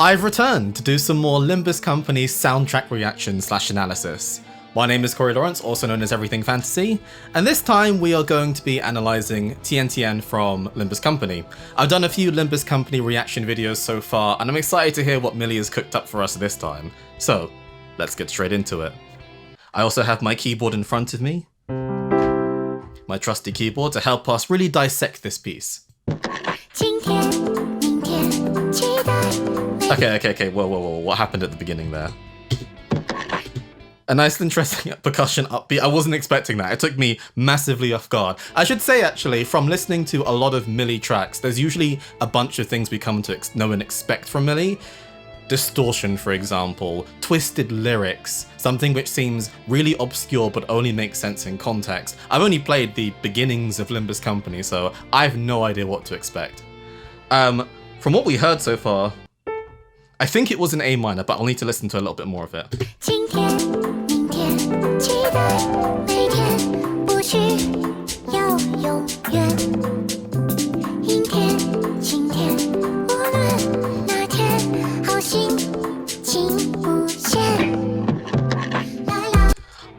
I've returned to do some more Limbus Company soundtrack reaction / analysis. My name is Corey Lawrence, also known as Everything Fantasy, and this time we are going to be analysing TIAN TIAN from Limbus Company. I've done a few Limbus Company reaction videos so far, and I'm excited to hear what Mili has cooked up for us this time. So, let's get straight into it. I also have my keyboard in front of me, my trusty keyboard, to help us really dissect this piece. Okay, whoa, what happened at the beginning there? A nice interesting percussion upbeat. I wasn't expecting that. It took me massively off guard. I should say, actually, from listening to a lot of Mili tracks, there's usually a bunch of things we come to know and expect from Mili. Distortion, for example, twisted lyrics, something which seems really obscure but only makes sense in context. I've only played the beginnings of Limbus Company, so I have no idea what to expect. From what we heard so far, I think it was an A minor, but I'll need to listen to a little bit more of it.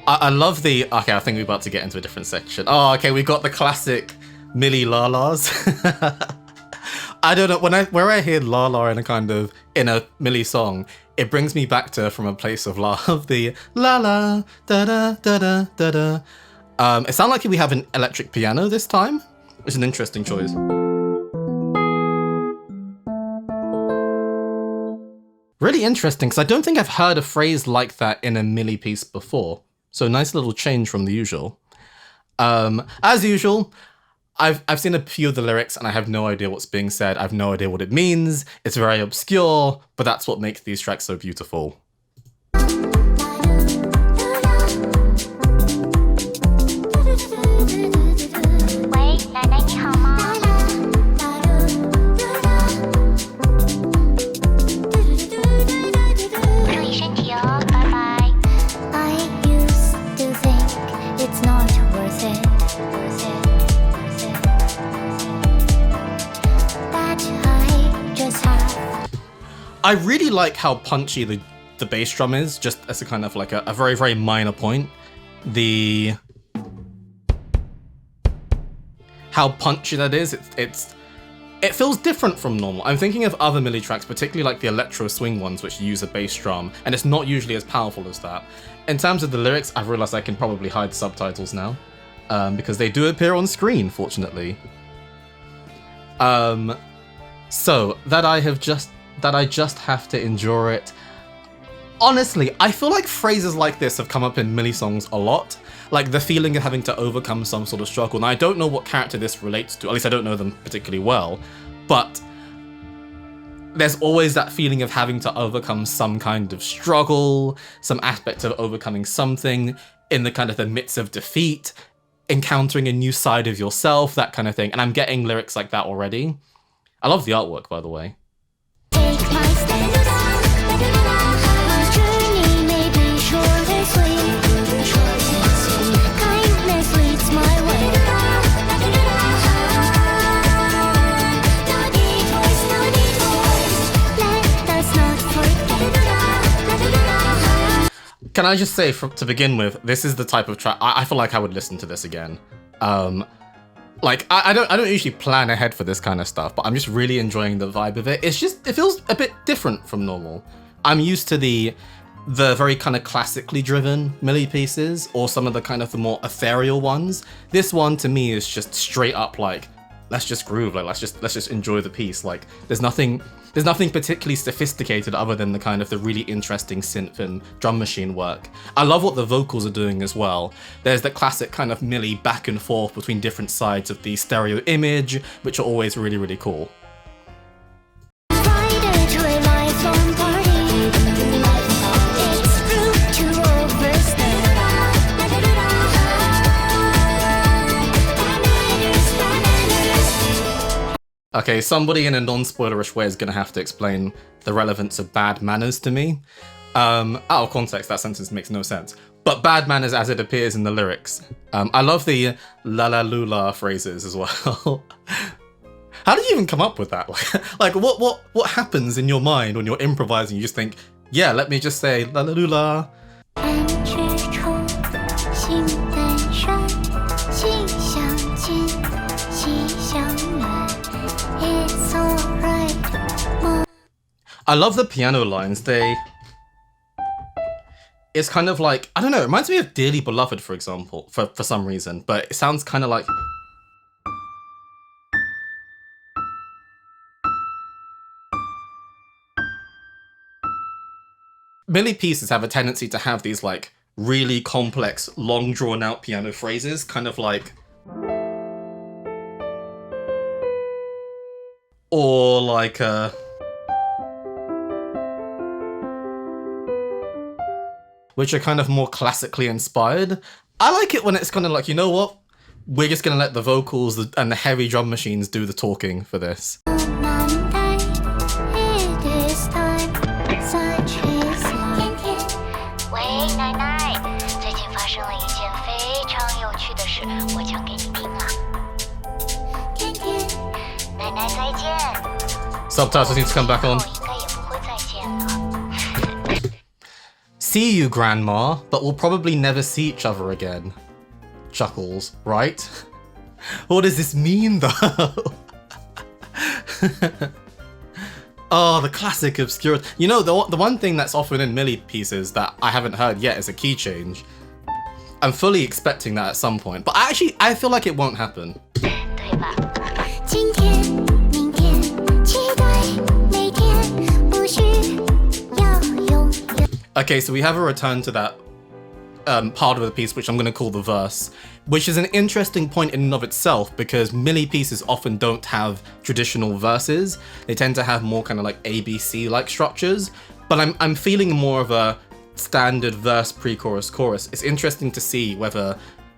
I love the... Okay, I think we're about to get into a different section. Oh, okay, we've got the classic Mili la-las. I don't know, where I hear la la in a Mili song, it brings me back to From a Place of Love, the la la da da da da da da. It sounds like we have an electric piano this time, which is an interesting choice. Really interesting, because I don't think I've heard a phrase like that in a Mili piece before. So nice little change from the usual. As usual, I've seen a few of the lyrics and I have no idea what's being said. I have no idea what it means. It's very obscure, but that's what makes these tracks so beautiful. I really like how punchy the bass drum is, just as a kind of like a very, very minor point. How punchy that is, it feels different from normal. I'm thinking of other Mili tracks, particularly like the electro swing ones, which use a bass drum, and it's not usually as powerful as that. In terms of the lyrics, I've realized I can probably hide subtitles now, because they do appear on screen, fortunately. So that I just have to endure it. Honestly, I feel like phrases like this have come up in Mili songs a lot. Like the feeling of having to overcome some sort of struggle. Now, I don't know what character this relates to, at least I don't know them particularly well, but there's always that feeling of having to overcome some kind of struggle, some aspect of overcoming something in the midst of defeat, encountering a new side of yourself, that kind of thing. And I'm getting lyrics like that already. I love the artwork, by the way. Can I just say, to begin with, this is the type of track I feel like I would listen to this again. Like I don't usually plan ahead for this kind of stuff, but I'm just really enjoying the vibe of it. It feels a bit different from normal. I'm used to the very kind of classically driven Mili pieces, or some of the more ethereal ones. This one to me is just straight up like, let's just groove, like let's just enjoy the piece. Like there's nothing particularly sophisticated other than the really interesting synth and drum machine work. I love what the vocals are doing as well. There's the classic kind of Mili back and forth between different sides of the stereo image, which are always really, really cool. Okay, somebody in a non-spoilerish way is going to have to explain the relevance of bad manners to me. Out of context, that sentence makes no sense. But bad manners as it appears in the lyrics. I love the la la lula phrases as well. How did you even come up with that? Like what happens in your mind when you're improvising? You just think, yeah, let me just say la la lu la. I love the piano lines. It's kind of like, I don't know, it reminds me of Dearly Beloved, for example, for some reason, but it sounds kind of like... Mili pieces have a tendency to have these like really complex, long drawn out piano phrases, kind of like... Or like which are kind of more classically inspired. I like it when it's kind of like, you know what? We're just gonna let the vocals and the heavy drum machines do the talking for this. Subtitles need to come back on. See you, Grandma, but we'll probably never see each other again. Chuckles, right? What does this mean, though? Oh, the classic obscure. You know, the one thing that's often in Mili pieces that I haven't heard yet is a key change. I'm fully expecting that at some point, but I feel like it won't happen. Okay, so we have a return to that part of the piece, which I'm going to call the verse, which is an interesting point in and of itself because Mili pieces often don't have traditional verses. They tend to have more kind of like ABC-like structures, but I'm feeling more of a standard verse, pre-chorus, chorus. It's interesting to see whether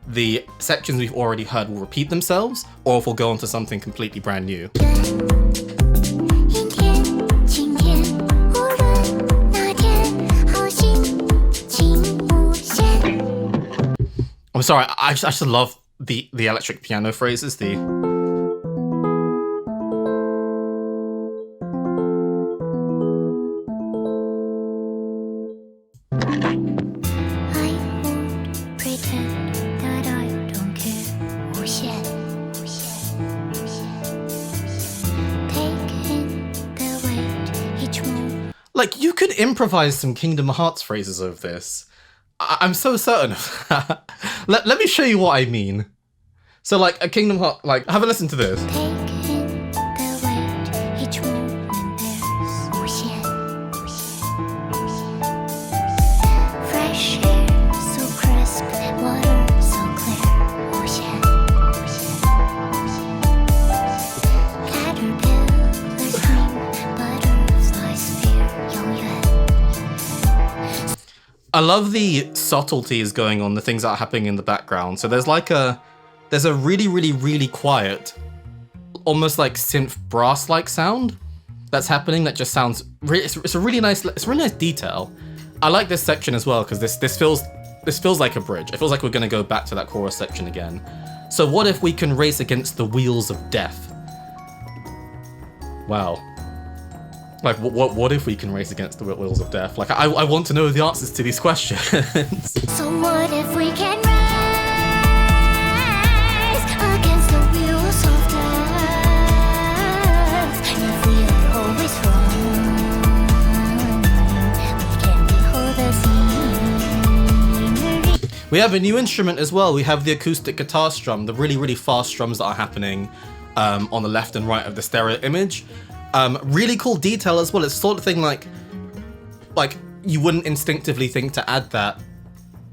the sections we've already heard will repeat themselves or if we'll go on to something completely brand new. I'm sorry, I just love the electric piano phrases, Like, you could improvise some Kingdom Hearts phrases over this. I'm so certain of that. Let me show you what I mean. So like a Kingdom Hearts, like, have a listen to this. I love the subtleties going on, the things that are happening in the background. So there's a really quiet, almost like synth brass-like sound that's happening that just sounds, it's a really nice detail. I like this section as well because this feels like a bridge. It feels like we're gonna go back to that chorus section again. So what if we can race against the wheels of death? Wow. Like, what if we can race against the wheels of death? Like, I want to know the answers to these questions. So what if we can race against the wheels of death? If we are always wrong, we can behold the scenery. We have a new instrument as well. We have the acoustic guitar strum, the really fast strums that are happening on the left and right of the stereo image. Really cool detail as well. It's the sort of thing like you wouldn't instinctively think to add that,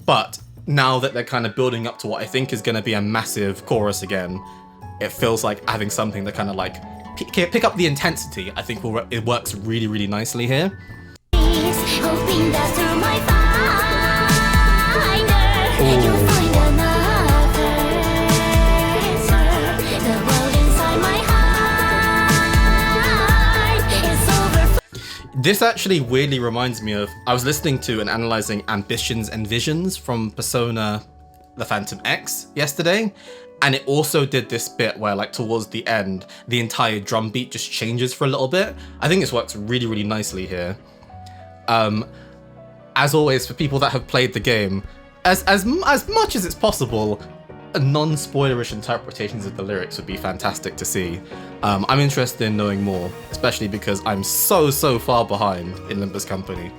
but now that they're kind of building up to what I think is going to be a massive chorus again, it feels like having something that kind of like pick up the intensity. I think it works really nicely here. Hoping that through my finder, you'll find another answer. The world inside my heart is over. This actually weirdly reminds me of, I was listening to and analyzing Ambitions and Visions from Persona the Phantom X yesterday, And it also did this bit where like towards the end, the entire drum beat just changes for a little bit. I think this works really, really nicely here. As always, for people that have played the game, as much as it's possible, non-spoilerish interpretations of the lyrics would be fantastic to see. I'm interested in knowing more, especially because I'm so far behind in Limbus Company.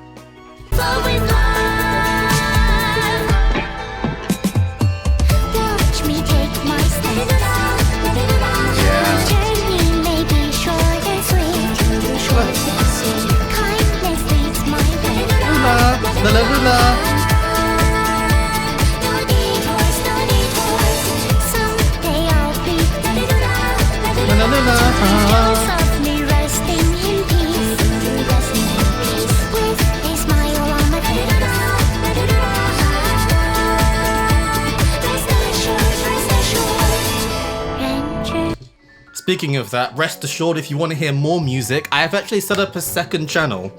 Speaking of that, rest assured if you want to hear more music, I have actually set up a second channel.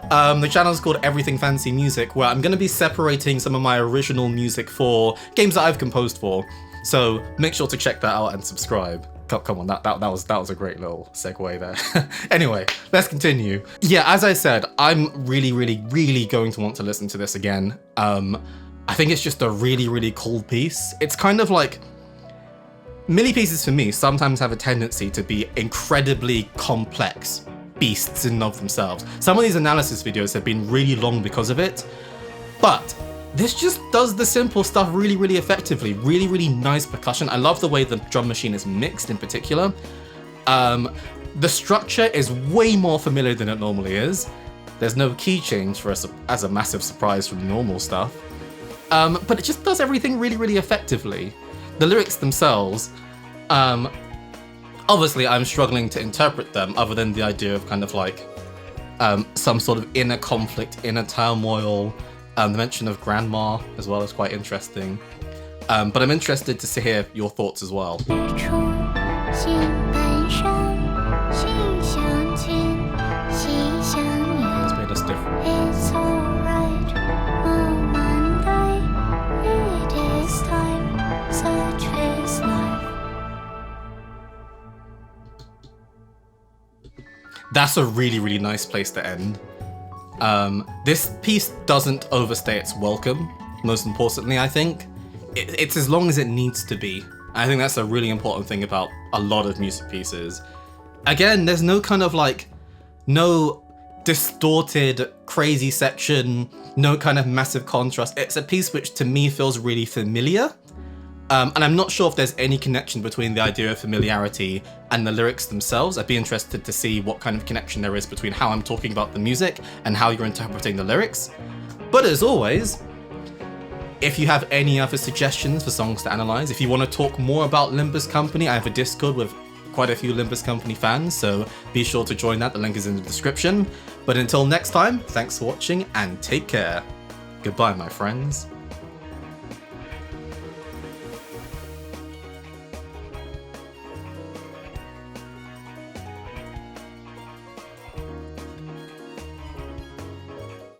The channel is called Everything Fantasy Music, where I'm going to be separating some of my original music for games that I've composed for. So make sure to check that out and subscribe. Come on, that was a great little segue there. Anyway, let's continue. Yeah, as I said, I'm really going to want to listen to this again. I think it's just a really cool piece. It's kind of like Mili pieces for me sometimes have a tendency to be incredibly complex beasts in and of themselves. Some of these analysis videos have been really long because of it, but this just does the simple stuff really effectively. Really nice percussion. I love the way the drum machine is mixed in particular. The structure is way more familiar than it normally is. There's no key change for us as a massive surprise from normal stuff. But it just does everything really effectively. The lyrics themselves, obviously I'm struggling to interpret them other than the idea of kind of like some sort of inner conflict, inner turmoil. The mention of grandma as well is quite interesting. But I'm interested to hear your thoughts as well. It's made us different. It's alright, Monday, it is time, such is life. That's a really nice place to end. This piece doesn't overstay its welcome, most importantly, I think. It's as long as it needs to be. I think that's a really important thing about a lot of music pieces. Again, there's no kind of like, no distorted, crazy section, no kind of massive contrast. It's a piece which to me feels really familiar. And I'm not sure if there's any connection between the idea of familiarity and the lyrics themselves. I'd be interested to see what kind of connection there is between how I'm talking about the music and how you're interpreting the lyrics. But as always, if you have any other suggestions for songs to analyze, if you want to talk more about Limbus Company, I have a Discord with quite a few Limbus Company fans, so be sure to join that. The link is in the description. But until next time, thanks for watching and take care. Goodbye, my friends.